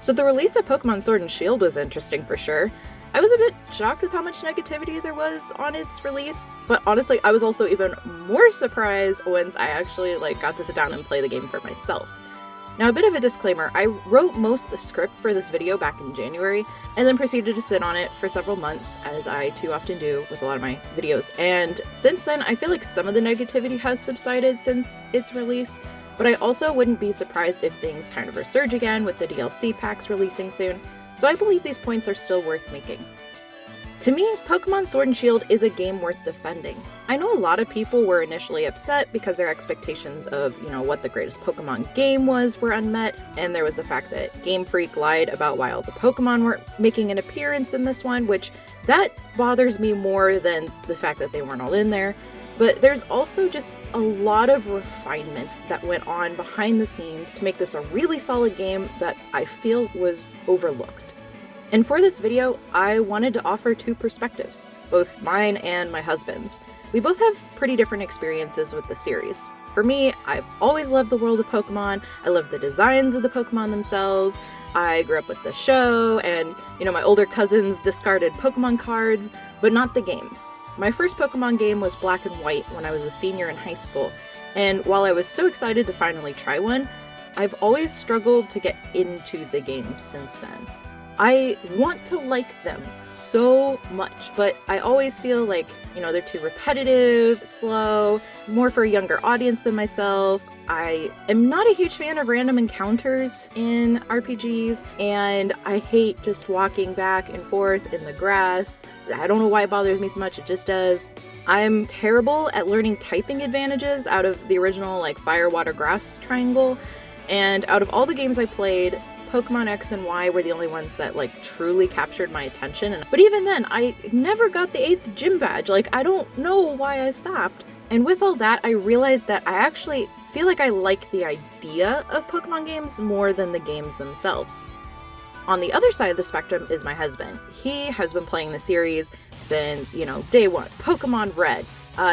So the release of Pokemon Sword and Shield was interesting for sure. I was a bit shocked with how much negativity there was on its release, but honestly, I was also even more surprised once I actually got to sit down and play the game for myself. Now, a bit of a disclaimer, I wrote most of the script for this video back in January, and then proceeded to sit on it for several months, as I too often do with a lot of my videos. And since then, I feel like some of the negativity has subsided since its release, but I also wouldn't be surprised if things kind of resurge again with the DLC packs releasing soon, so I believe these points are still worth making. To me, Pokemon Sword and Shield is a game worth defending. I know a lot of people were initially upset because their expectations of, what the greatest Pokemon game was were unmet, and there was the fact that Game Freak lied about why all the Pokemon weren't making an appearance in this one, which that bothers me more than the fact that they weren't all in there. But there's also just a lot of refinement that went on behind the scenes to make this a really solid game that I feel was overlooked. And for this video, I wanted to offer two perspectives, both mine and my husband's. We both have pretty different experiences with the series. For me, I've always loved the world of Pokemon. I love the designs of the Pokemon themselves. I grew up with the show, and my older cousins discarded Pokemon cards, but not the games. My first Pokemon game was Black and White when I was a senior in high school, and while I was so excited to finally try one, I've always struggled to get into the game since then. I want to like them so much, but I always feel like, they're too repetitive, slow, more for a younger audience than myself. I am not a huge fan of random encounters in RPGs, and I hate just walking back and forth in the grass. I don't know why it bothers me so much, it just does. I'm terrible at learning typing advantages out of the original fire, water, grass triangle, and out of all the games I played, Pokemon X and Y were the only ones that truly captured my attention. But even then, I never got the 8th gym badge. I don't know why I stopped. And with all that, I realized that I actually feel like I like the idea of Pokemon games more than the games themselves. On the other side of the spectrum is my husband. He has been playing the series since, day one. Pokemon Red.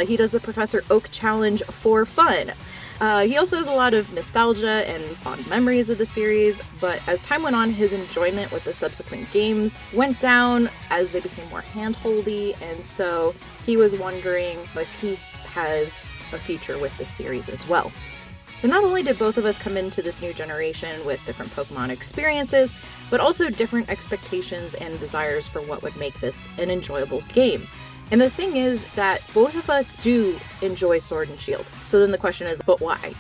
He does the Professor Oak challenge for fun. He also has a lot of nostalgia and fond memories of the series, but as time went on, his enjoyment with the subsequent games went down as they became more hand-holdy, and so he was wondering if he has a future with this series as well. So not only did both of us come into this new generation with different Pokemon experiences, but also different expectations and desires for what would make this an enjoyable game. And the thing is that both of us do enjoy Sword and Shield. So then the question is, but why?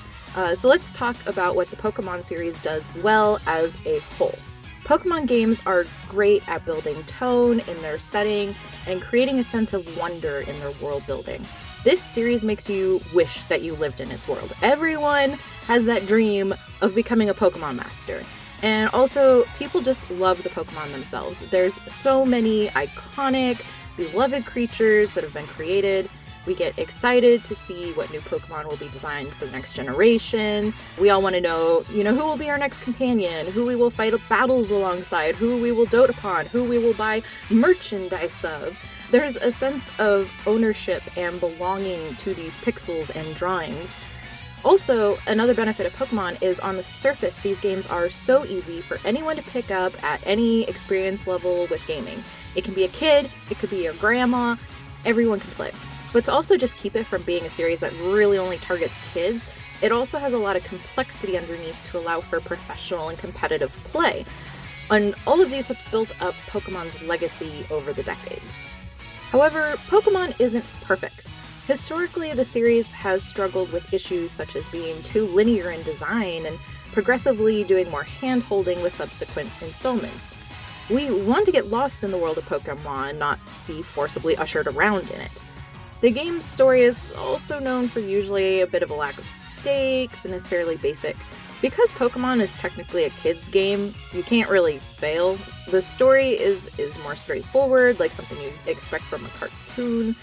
So let's talk about what the Pokemon series does well as a whole. Pokemon games are great at building tone in their setting and creating a sense of wonder in their world building. This series makes you wish that you lived in its world. Everyone has that dream of becoming a Pokemon master. And also, people just love the Pokemon themselves. There's so many iconic, beloved creatures that have been created. We get excited to see what new Pokemon will be designed for the next generation. We all want to know, who will be our next companion, who we will fight battles alongside, who we will dote upon, who we will buy merchandise of. There's a sense of ownership and belonging to these pixels and drawings. Also, another benefit of Pokemon is on the surface, these games are so easy for anyone to pick up at any experience level with gaming. It can be a kid, it could be your grandma, everyone can play. But to also just keep it from being a series that really only targets kids, it also has a lot of complexity underneath to allow for professional and competitive play. And all of these have built up Pokemon's legacy over the decades. However, Pokemon isn't perfect. Historically, the series has struggled with issues such as being too linear in design and progressively doing more hand-holding with subsequent installments. We want to get lost in the world of Pokemon, not be forcibly ushered around in it. The game's story is also known for usually a bit of a lack of stakes and is fairly basic. Because Pokemon is technically a kid's game, you can't really fail. The story is more straightforward, like something you'd expect from a cartoon.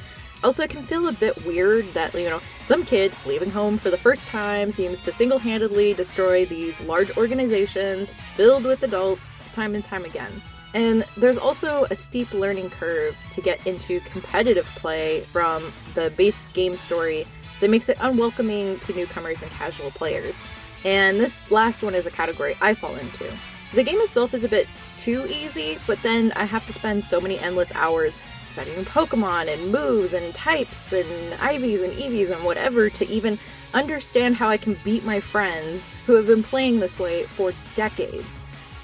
Also, it can feel a bit weird that, some kid leaving home for the first time seems to single-handedly destroy these large organizations filled with adults time and time again. And there's also a steep learning curve to get into competitive play from the base game story that makes it unwelcoming to newcomers and casual players. And this last one is a category I fall into. The game itself is a bit too easy, but then I have to spend so many endless hours studying Pokemon and moves and types and IVs and EVs and whatever to even understand how I can beat my friends who have been playing this way for decades.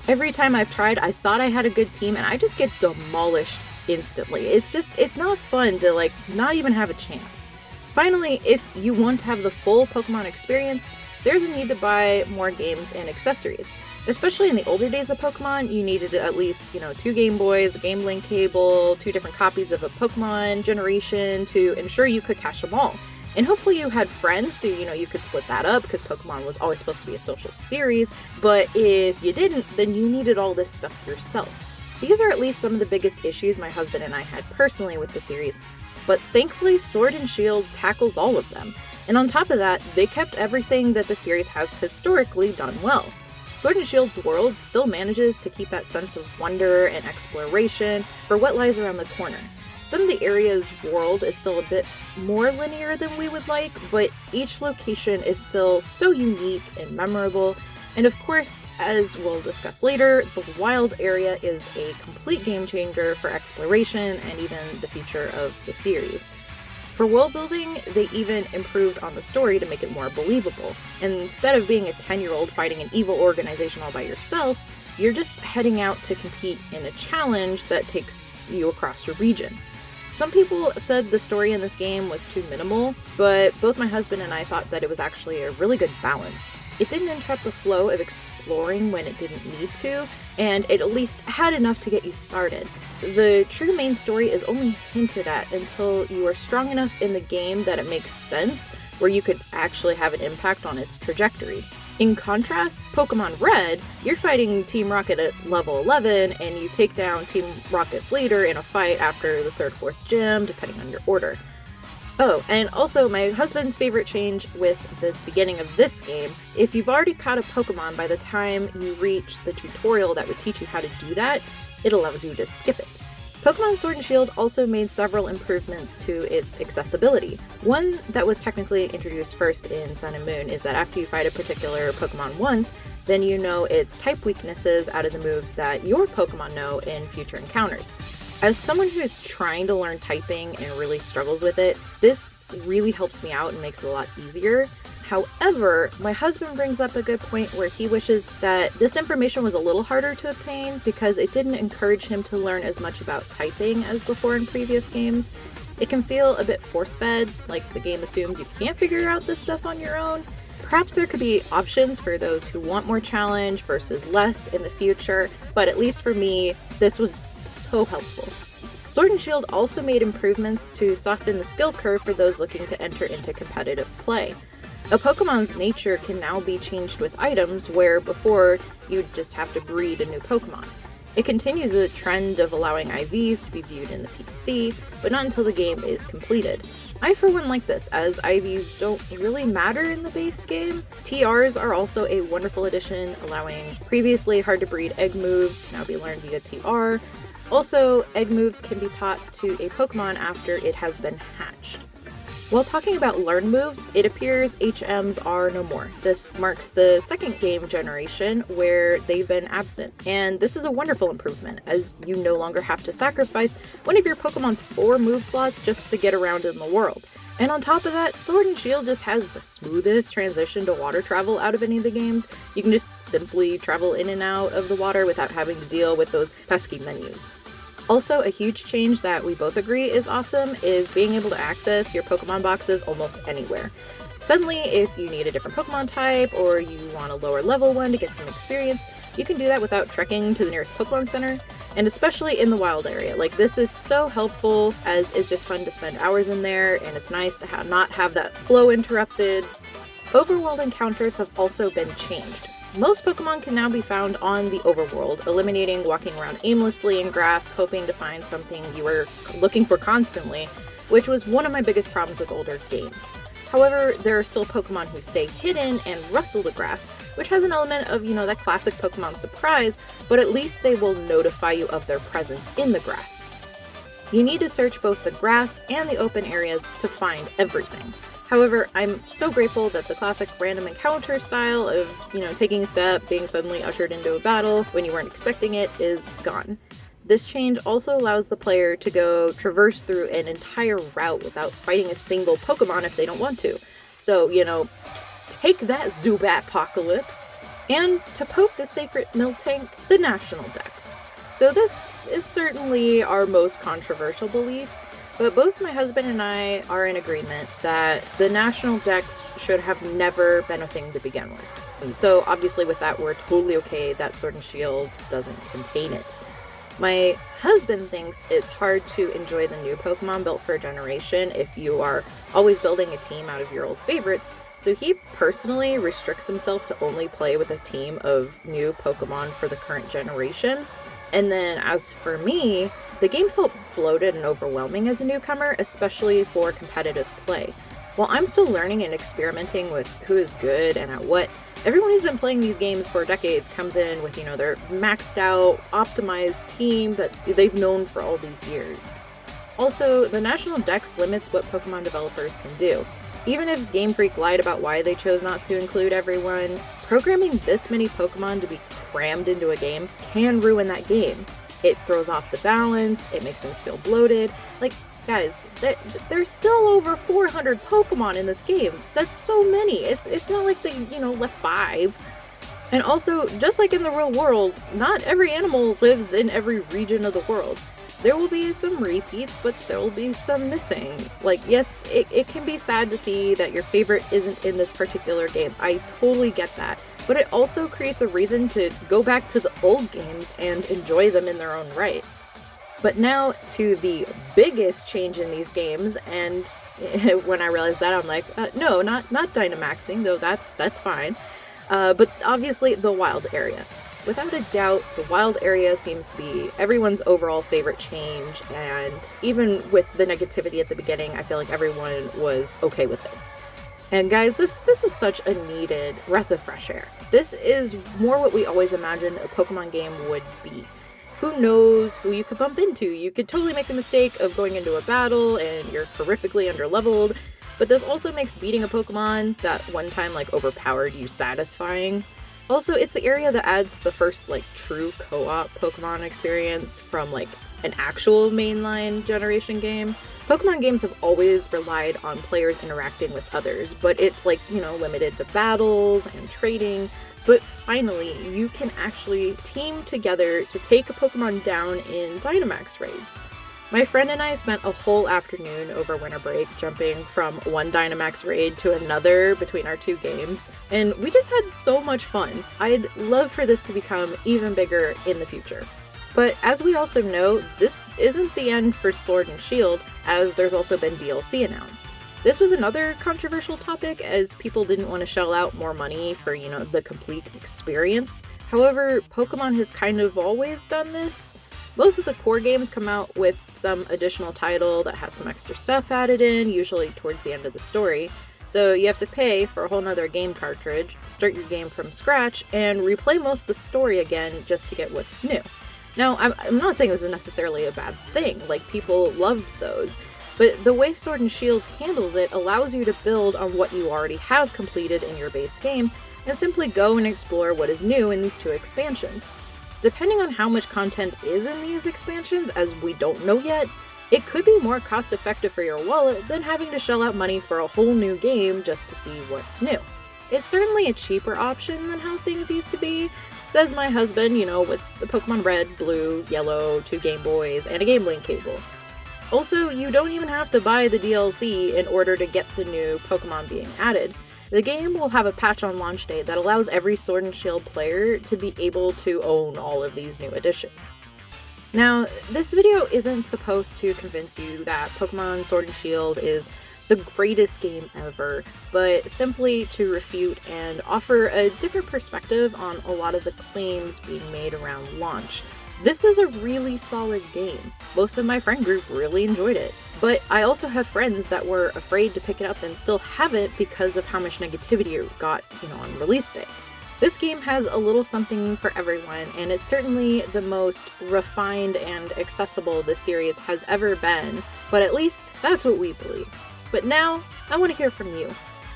Every time I've tried, I thought I had a good team and I just get demolished instantly. It's not fun to not even have a chance. Finally, if you want to have the full Pokemon experience, there's a need to buy more games and accessories. Especially in the older days of Pokemon, you needed at least, 2 Game Boys, a Game Link cable, 2 different copies of a Pokemon generation to ensure you could catch them all. And hopefully you had friends, so you could split that up, because Pokemon was always supposed to be a social series. But if you didn't, then you needed all this stuff yourself. These are at least some of the biggest issues my husband and I had personally with the series, but thankfully Sword and Shield tackles all of them. And on top of that, they kept everything that the series has historically done well. Sword and Shield's world still manages to keep that sense of wonder and exploration for what lies around the corner. Some of the area's world is still a bit more linear than we would like, but each location is still so unique and memorable. And of course, as we'll discuss later, the wild area is a complete game changer for exploration and even the future of the series. For world building, they even improved on the story to make it more believable. And instead of being a 10-year-old fighting an evil organization all by yourself, you're just heading out to compete in a challenge that takes you across your region. Some people said the story in this game was too minimal, but both my husband and I thought that it was actually a really good balance. It didn't interrupt the flow of exploring when it didn't need to, and it at least had enough to get you started. The true main story is only hinted at until you are strong enough in the game that it makes sense, where you could actually have an impact on its trajectory. In contrast, Pokemon Red, you're fighting Team Rocket at level 11, and you take down Team Rocket's leader in a fight after the 3rd, 4th gym, depending on your order. Oh, and also my husband's favorite change with the beginning of this game, if you've already caught a Pokemon by the time you reach the tutorial that would teach you how to do that, it allows you to skip it. Pokemon Sword and Shield also made several improvements to its accessibility. One that was technically introduced first in Sun and Moon is that after you fight a particular Pokemon once, then you know its type weaknesses out of the moves that your Pokemon know in future encounters. As someone who's trying to learn typing and really struggles with it, this really helps me out and makes it a lot easier. However, my husband brings up a good point where he wishes that this information was a little harder to obtain because it didn't encourage him to learn as much about typing as before in previous games. It can feel a bit force-fed, like the game assumes you can't figure out this stuff on your own. Perhaps there could be options for those who want more challenge versus less in the future, but at least for me, this was so helpful. Sword and Shield also made improvements to soften the skill curve for those looking to enter into competitive play. A Pokemon's nature can now be changed with items, where before you'd just have to breed a new Pokemon. It continues the trend of allowing IVs to be viewed in the PC, but not until the game is completed. I for one like this, as IVs don't really matter in the base game. TRs are also a wonderful addition, allowing previously hard to breed egg moves to now be learned via TR. Also, egg moves can be taught to a Pokemon after it has been hatched. While talking about learned moves, it appears HMs are no more. This marks the second game generation where they've been absent, and this is a wonderful improvement, as you no longer have to sacrifice one of your Pokemon's 4 move slots just to get around in the world. And on top of that, Sword and Shield just has the smoothest transition to water travel out of any of the games. You can just simply travel in and out of the water without having to deal with those pesky menus. Also, a huge change that we both agree is awesome is being able to access your Pokemon boxes almost anywhere. Suddenly, if you need a different Pokemon type or you want a lower level one to get some experience, you can do that without trekking to the nearest Pokemon Center, and especially in the wild area. This is so helpful, as it's just fun to spend hours in there, and it's nice to not have that flow interrupted. Overworld encounters have also been changed. Most Pokemon can now be found on the overworld, eliminating walking around aimlessly in grass, hoping to find something you were looking for constantly, which was one of my biggest problems with older games. However, there are still Pokemon who stay hidden and rustle the grass, which has an element of, that classic Pokemon surprise, but at least they will notify you of their presence in the grass. You need to search both the grass and the open areas to find everything. However, I'm so grateful that the classic random encounter style of, taking a step, being suddenly ushered into a battle when you weren't expecting it is gone. This change also allows the player to go traverse through an entire route without fighting a single Pokemon if they don't want to. So, take that Zubat-pocalypse! And to poke the Sacred Miltank, the National Dex. So this is certainly our most controversial belief, but both my husband and I are in agreement that the National Dex should have never been a thing to begin with. And so obviously with that, we're totally okay that Sword and Shield doesn't contain it. My husband thinks it's hard to enjoy the new Pokemon built for a generation if you are always building a team out of your old favorites, so he personally restricts himself to only play with a team of new Pokemon for the current generation. And then as for me, the game felt bloated and overwhelming as a newcomer, especially for competitive play. While I'm still learning and experimenting with who is good and at what, everyone who's been playing these games for decades comes in with, their maxed out, optimized team that they've known for all these years. Also, the National Dex limits what Pokemon developers can do. Even if Game Freak lied about why they chose not to include everyone, programming this many Pokemon to be crammed into a game can ruin that game. It throws off the balance, it makes things feel bloated. Guys, there's still over 400 Pokemon in this game. That's so many. It's not like they, left 5. And also, just like in the real world, not every animal lives in every region of the world. There will be some repeats, but there will be some missing. Yes, it can be sad to see that your favorite isn't in this particular game. I totally get that. But it also creates a reason to go back to the old games and enjoy them in their own right. But now to the biggest change in these games, and when I realized that, I'm like, no, not Dynamaxing, though that's fine. But obviously the wild area. Without a doubt, the wild area seems to be everyone's overall favorite change, and even with the negativity at the beginning, I feel like everyone was okay with this. And guys, this was such a needed breath of fresh air. This is more what we always imagined a Pokemon game would be. Who knows who you could bump into? You could totally make the mistake of going into a battle and you're horrifically underleveled, but this also makes beating a Pokemon that one time overpowered you satisfying. Also, it's the area that adds the first true co-op Pokemon experience from an actual mainline generation game. Pokemon games have always relied on players interacting with others, but it's limited to battles and trading. But finally, you can actually team together to take a Pokemon down in Dynamax raids. My friend and I spent a whole afternoon over winter break jumping from one Dynamax raid to another between our two games, and we just had so much fun. I'd love for this to become even bigger in the future. But as we also know, this isn't the end for Sword and Shield, as there's also been DLC announced. This was another controversial topic, as people didn't want to shell out more money for, the complete experience. However, Pokemon has kind of always done this. Most of the core games come out with some additional title that has some extra stuff added in, usually towards the end of the story. So you have to pay for a whole nother game cartridge, start your game from scratch, and replay most of the story again just to get what's new. Now, I'm not saying this is necessarily a bad thing, people loved those, but the way Sword and Shield handles it allows you to build on what you already have completed in your base game, and simply go and explore what is new in these two expansions. Depending on how much content is in these expansions, as we don't know yet, it could be more cost-effective for your wallet than having to shell out money for a whole new game just to see what's new. It's certainly a cheaper option than how things used to be, says my husband, with the Pokemon Red, Blue, Yellow, 2 Game Boys, and a Game Link cable. Also, you don't even have to buy the DLC in order to get the new Pokemon being added. The game will have a patch on launch day that allows every Sword and Shield player to be able to own all of these new additions. Now, this video isn't supposed to convince you that Pokemon Sword and Shield is the greatest game ever, but simply to refute and offer a different perspective on a lot of the claims being made around launch. This is a really solid game. Most of my friend group really enjoyed it, but I also have friends that were afraid to pick it up and still haven't because of how much negativity it got, on release day. This game has a little something for everyone, and it's certainly the most refined and accessible the series has ever been, but at least that's what we believe. But now, I want to hear from you.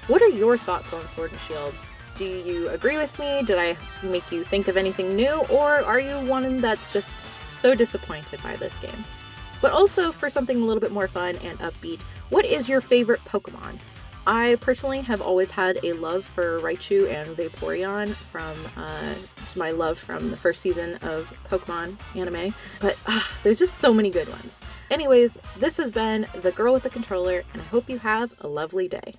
What are your thoughts on Sword and Shield? Do you agree with me? Did I make you think of anything new? Or are you one that's just so disappointed by this game? But also, for something a little bit more fun and upbeat, what is your favorite Pokemon? I personally have always had a love for Raichu and Vaporeon from my love from the first season of Pokemon anime, but there's just so many good ones. Anyways, this has been The Girl with the Controller, and I hope you have a lovely day.